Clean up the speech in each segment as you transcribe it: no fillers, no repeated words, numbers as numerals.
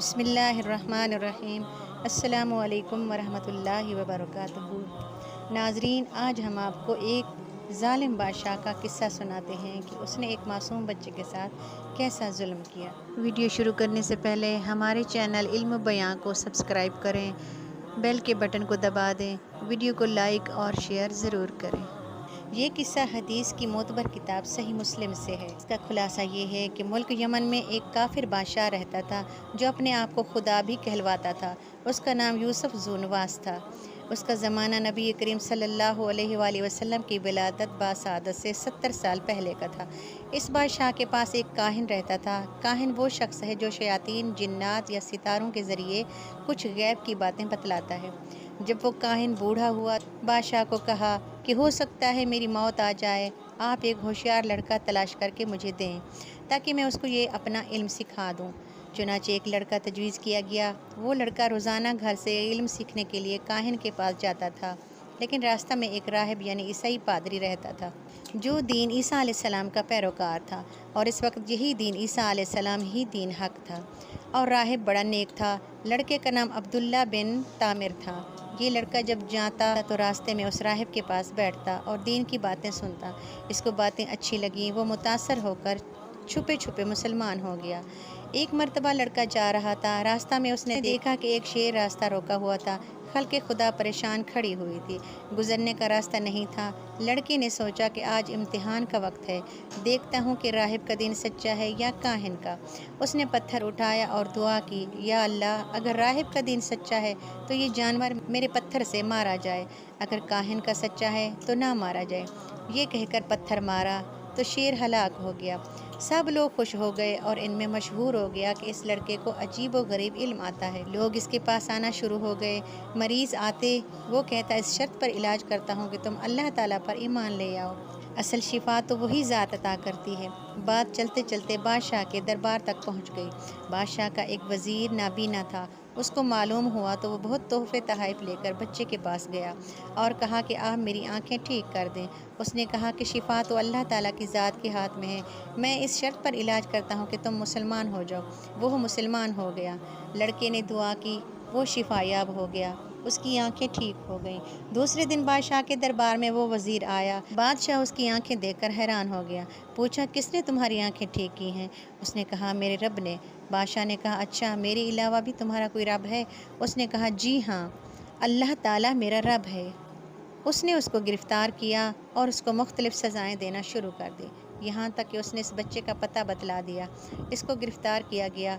बिस्मिल्लाहिर्रहमानिर्रहीम। अस्सलामु अलैकुम वरहमतुल्लाहि वबरकातुहू। नाजरीन, आज हम आपको एक ज़ालिम बादशाह का किस्सा सुनाते हैं कि उसने एक मासूम बच्चे के साथ कैसा जुल्म किया। वीडियो शुरू करने से पहले हमारे चैनल इल्म बयां को सब्सक्राइब करें, बेल के बटन को दबा दें, वीडियो को लाइक और शेयर ज़रूर करें। ये किस्सा हदीस की मोतबर किताब सही मुस्लिम से है। इसका खुलासा ये है कि मुल्क यमन में एक काफिर बादशाह रहता था जो अपने आप को खुदा भी कहलवाता था। उसका नाम यूसुफ ज़ूनवास था। उसका ज़माना नबी करीम सल्लल्लाहु अलैहि वसल्लम की विलादत बासआदत से 70 साल पहले का था। इस बादशाह के पास एक काहिन रहता था। काहिन वो शख्स है जो शयातीन, जिन्नात या सितारों के ज़रिए कुछ गैब की बातें बतलाता है। जब वो काहिन बूढ़ा हुआ, बादशाह को कहा कि हो सकता है मेरी मौत आ जाए, आप एक होशियार लड़का तलाश करके मुझे दें ताकि मैं उसको ये अपना इल्म सिखा दूं। चुनाचे एक लड़का तजवीज़ किया गया। वो लड़का रोज़ाना घर से इल्म सीखने के लिए काहिन के पास जाता था, लेकिन रास्ता में एक राहिब यानी ईसाई पादरी रहता था जो दीन ईसा अलैहिस्सलाम का पैरोकार था, और इस वक्त यही दीन ईसा अलैहिस्सलाम ही दीन हक था। और राहिब बड़ा नेक था। लड़के का नाम अब्दुल्ला बिन तामिर था। ये लड़का जब जाता तो रास्ते में उस राहिब के पास बैठता और दीन की बातें सुनता। इसको बातें अच्छी लगीं। वो मुतासर होकर छुपे छुपे मुसलमान हो गया। एक मर्तबा लड़का जा रहा था। रास्ता में उसने देखा कि एक शेर रास्ता रोका हुआ था। खल्के खुदा परेशान खड़ी हुई थी। गुजरने का रास्ता नहीं था। लड़के ने सोचा कि आज इम्तिहान का वक्त है, देखता हूँ कि राहिब का दीन सच्चा है या काहिन का। उसने पत्थर उठाया और दुआ की, या अल्लाह, अगर राहिब का दीन सच्चा है तो ये जानवर मेरे पत्थर से मारा जाए, अगर काहिन का सच्चा है तो ना मारा जाए। ये कहकर पत्थर मारा तो शेर हलाक हो गया। सब लोग खुश हो गए और इनमें मशहूर हो गया कि इस लड़के को अजीब व गरीब इल्म आता है। लोग इसके पास आना शुरू हो गए। मरीज़ आते, वो कहता, इस शर्त पर इलाज करता हूँ कि तुम अल्लाह ताला पर ईमान ले आओ। असल शिफा तो वही ज़ात अता करती है। बात चलते चलते बादशाह के दरबार तक पहुँच गई। बादशाह का एक वज़ीर नाबीना था। उसको मालूम हुआ तो वो बहुत तोहफे तहाइफ लेकर बच्चे के पास गया और कहा कि आप मेरी आंखें ठीक कर दें। उसने कहा कि शिफा तो अल्लाह ताला की ज़ात के हाथ में है। मैं इस शर्त पर इलाज करता हूँ कि तुम मुसलमान हो जाओ। वो मुसलमान हो गया। लड़के ने दुआ की, वो शिफायाब हो गया। उसकी आंखें ठीक हो गईं। दूसरे दिन बादशाह के दरबार में वो वज़ीर आया। बादशाह उसकी आंखें देखकर हैरान हो गया। पूछा, किसने तुम्हारी आंखें ठीक की हैं? उसने कहा, मेरे रब ने। बादशाह ने कहा, अच्छा, मेरे अलावा भी तुम्हारा कोई रब है? उसने कहा, जी हाँ, अल्लाह ताला मेरा रब है। उसने उसको गिरफ़्तार किया और उसको मुख्तलिफ़ सज़ाएँ देना शुरू कर दी, यहाँ तक कि उसने इस बच्चे का पता बतला दिया। इसको गिरफ़्तार किया गया।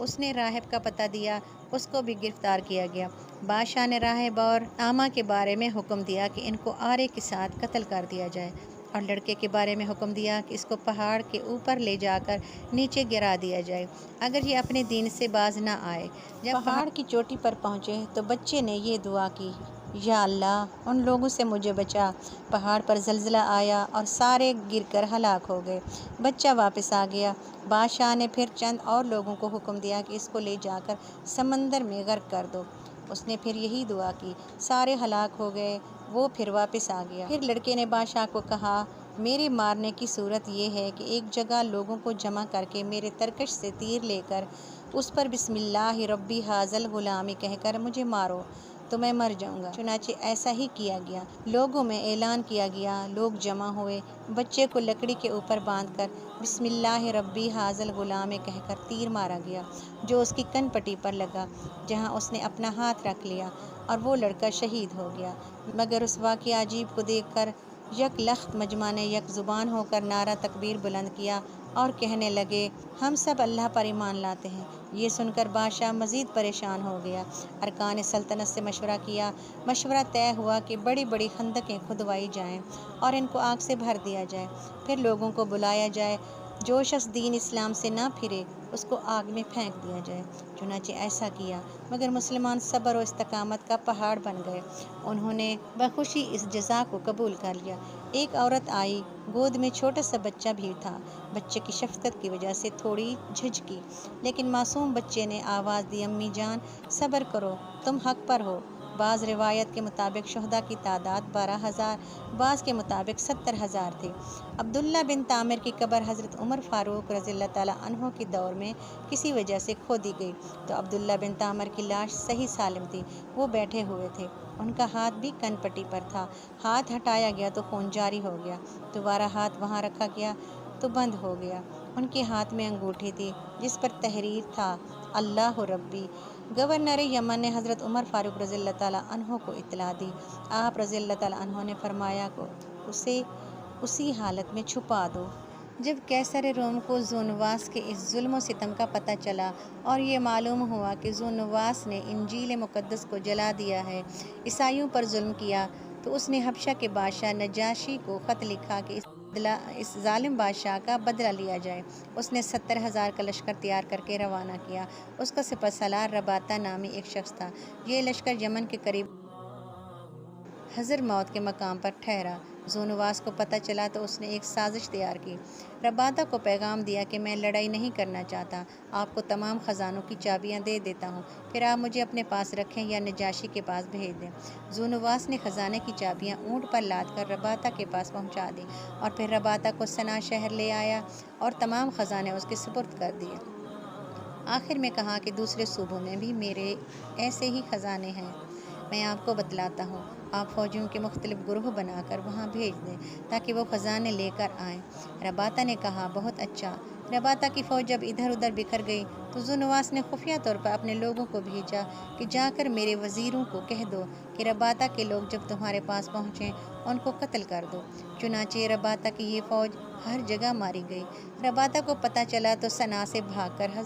उसने राहिब का पता दिया, उसको भी गिरफ़्तार किया गया। बादशाह ने राहिब और आमा के बारे में हुक्म दिया कि इनको आरे के साथ कत्ल कर दिया जाए, और लड़के के बारे में हुक्म दिया कि इसको पहाड़ के ऊपर ले जाकर नीचे गिरा दिया जाए अगर ये अपने दीन से बाज ना आए। जब पहाड़ की चोटी पर पहुँचे तो बच्चे ने ये दुआ की, या अल्लाह, उन लोगों से मुझे बचा। पहाड़ पर ज़लज़ला आया और सारे गिरकर हलाक हो गए। बच्चा वापस आ गया। बादशाह ने फिर चंद और लोगों को हुक्म दिया कि इसको ले जाकर समंदर में गर्क कर दो। उसने फिर यही दुआ की, सारे हलाक हो गए। वो फिर वापस आ गया। फिर लड़के ने बादशाह को कहा, मेरे मारने की सूरत यह है कि एक जगह लोगों को जमा करके मेरे तरकश से तीर लेकर उस पर बिस्मिल्लाह रब्बी हाज़ल गुलामी कहकर मुझे मारो तो मैं मर जाऊंगा। चुनाचे ऐसा ही किया गया। लोगों में ऐलान किया गया। लोग जमा हुए। बच्चे को लकड़ी के ऊपर बांधकर बिस्मिल्लाह रब्बी हाज़ल गुलाम कहकर तीर मारा गया, जो उसकी कनपट्टी पर लगा, जहां उसने अपना हाथ रख लिया, और वो लड़का शहीद हो गया। मगर उस वाक़या अजीब को देखकर यक लख्त मजमा ने यक ज़ुबान होकर नारा तकबीर बुलंद किया और कहने लगे, हम सब अल्लाह पर ईमान लाते हैं। ये सुनकर बादशाह मज़ीद परेशान हो गया। अरकान सल्तनत से मशवरा किया। मशवरा तय हुआ कि बड़ी बड़ी खंदकें खुदवाई जाएं और इनको आग से भर दिया जाए। फिर लोगों को बुलाया जाए। जो शख्स दीन इस्लाम से ना फिरे उसको आग में फेंक दिया जाए। चुनाचे ऐसा किया, मगर मुसलमान सब्र और इस्तकामत का पहाड़ बन गए। उन्होंने बखुशी इस जज़ा को कबूल कर लिया। एक औरत आई, गोद में छोटा सा बच्चा भी था। बच्चे की शफ़क़त की वजह से थोड़ी झिझकी, लेकिन मासूम बच्चे ने आवाज़ दी, अम्मी जान, सब्र करो, तुम हक़ पर हो। بعض रिवायत के मुताबिक शुहदा की तादाद 12,000, बाज़ के मुताबिक 70,000 थी। अब्दुल्ला बिन तामिर की कब्र हज़रत उमर फ़ारूक रज़ियल्लाहु ताला अन्हो के दौर में किसी वजह से खोदी गई तो अब्दुल्ला बिन तामिर की लाश सही सालिम थी। वो बैठे हुए थे, उनका हाथ भी कनपट्टी पर था। हाथ हटाया गया तो खून जारी हो गया, दोबारा हाथ वहाँ रखा गया तो बंद हो गया। उनके हाथ में अंगूठी थी जिस पर तहरीर था अल्लाह रब्बी। गवर्नर यमन ने हज़रत उमर फ़ारूक रज़ियल्लाहु ताला अन्हो को इत्तला दी। आप रज़ियल्लाहु ताला अन्हो ने फरमाया को उसे उसी हालत में छुपा दो। जब कैसर रोम को ज़ूनवास के इस जुल्म व सितम का पता चला और ये मालूम हुआ कि ज़ूनवास ने इंजील मुक़द्दस को जला दिया है, ईसाइयों पर जुल्म किया, तो उसने हबशा के बादशाह नजाशी को ख़त लिखा कि इस जालिम बादशाह का बदला लिया जाए। उसने 70,000 का लश्कर तैयार करके रवाना किया। उसका सिपहसालार रबाता नामी एक शख्स था। ये लश्कर यमन के करीब हज़र मौत के मकाम पर ठहरा। ज़ूनवास को पता चला तो उसने एक साजिश तैयार की। रबाता को पैगाम दिया कि मैं लड़ाई नहीं करना चाहता, आपको तमाम ख़जानों की चाबियां दे देता हूँ, फिर आप मुझे अपने पास रखें या नजाशी के पास भेज दें। ज़ूनवास ने ख़जाने की चाबियां ऊँट पर लाद कर रबाता के पास पहुँचा दी और फिर रबाता को सना शहर ले आया और तमाम ख़जाने उसके सुपुर्द कर दिए। आखिर में कहा कि दूसरे सूबों में भी मेरे ऐसे ही ख़जाने हैं, मैं आपको बतलाता हूँ, आप फ़ौजियों के मुख्तलिफ़ ग्रुह बनाकर वहाँ भेज दें ताकि वो ख़जाने लेकर आएँ। रबाता ने कहा, बहुत अच्छा। रबाता की फ़ौज जब इधर उधर बिखर गई तो ज़ूनवास ने खुफिया तौर पर अपने लोगों को भेजा कि जाकर मेरे वज़ीरों को कह दो कि रबाता के लोग जब तुम्हारे पास पहुँचें उनको कत्ल कर दो। चुनांचे रबाता की ये फ़ौज हर जगह मारी गई। रबाता को पता चला तो सना से भागकर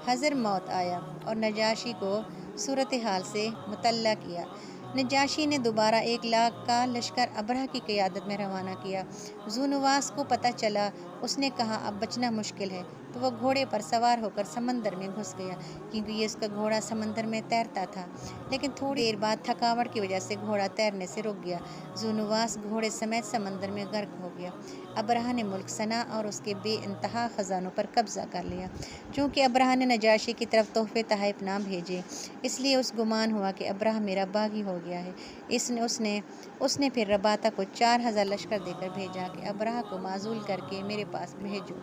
हज़र मौत आया और नजाशी को सूरत हाल से मुतल्ला किया। नजाशी ने दोबारा 1 लाख का लश्कर अबरहा की क़यादत में रवाना किया। ज़ूनवास को पता चला, उसने कहा अब बचना मुश्किल है, तो वह घोड़े पर सवार होकर समंदर में घुस गया, क्योंकि ये उसका घोड़ा समंदर में तैरता था। लेकिन थोड़ी देर बाद थकावट की वजह से घोड़ा तैरने से रुक गया। ज़ूनवास घोड़े समेत समंदर में गर्क हो गया। अबरहा ने मुल्क सना और उसके बेइंतहा ख़जानों पर कब्ज़ा कर लिया। चूँकि अबरहा ने नजाशी की तरफ तोहफ़े तहफ़ ना भेजे, इसलिए उस गुमान हुआ कि अबरहा मेरा बागी हो गया है। उसने फिर रबाता को 4,000 लश्कर देकर भेजा कि अबरहा को माज़ूल करके मेरे पास भेजो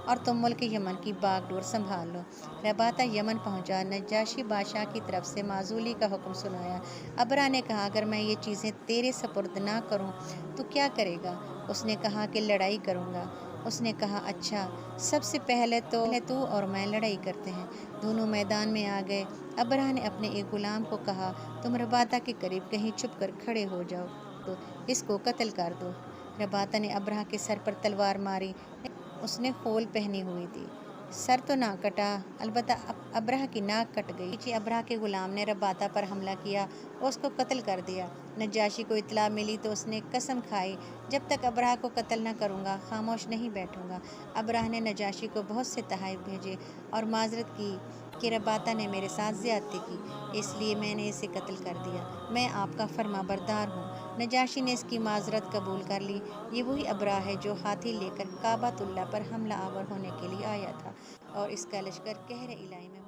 और तुम मुल्क यमन की बागडोर संभाल लो। रबाता यमन पहुंचा, नजाशी बादशाह की तरफ से माज़ूली का हुक्म सुनाया। अबरहा ने कहा, अगर मैं ये चीज़ें तेरे सपुर्द ना करूं तो क्या करेगा? उसने कहा कि लड़ाई करूंगा। उसने कहा, अच्छा, सबसे पहले तो तू और मैं लड़ाई करते हैं। दोनों मैदान में आ गए। अबरहा ने अपने एक गुलाम को कहा, तुम रबाता के करीब कहीं छुप कर खड़े हो जाओ, तो इसको कत्ल कर दो। रबाता ने अबरहा के सर पर तलवार मारी। उसने खोल पहनी हुई थी, सर तो ना कटा, अलबत्ता अबरहा की नाक कट गई। पीछे अबरहा के गुलाम ने रबाता पर हमला किया और उसको कत्ल कर दिया। नजाशी को इत्तला मिली तो उसने कसम खाई, जब तक अबरहा को कत्ल न करूँगा खामोश नहीं बैठूँगा। अबरहा ने नजाशी को बहुत से तहफ़ भेजे और माजरत की कि रबाता ने मेरे साथ ज़्यादती की, इसलिए मैंने इसे कत्ल कर दिया। मैं आपका फरमाबरदार हूँ। नजाशी ने इसकी माजरत कबूल कर ली। ये वही अबरहा है जो हाथी लेकर काबातुल्लाह पर हमला आवर होने के लिए आया था और इसका लश्कर कहर इलाही में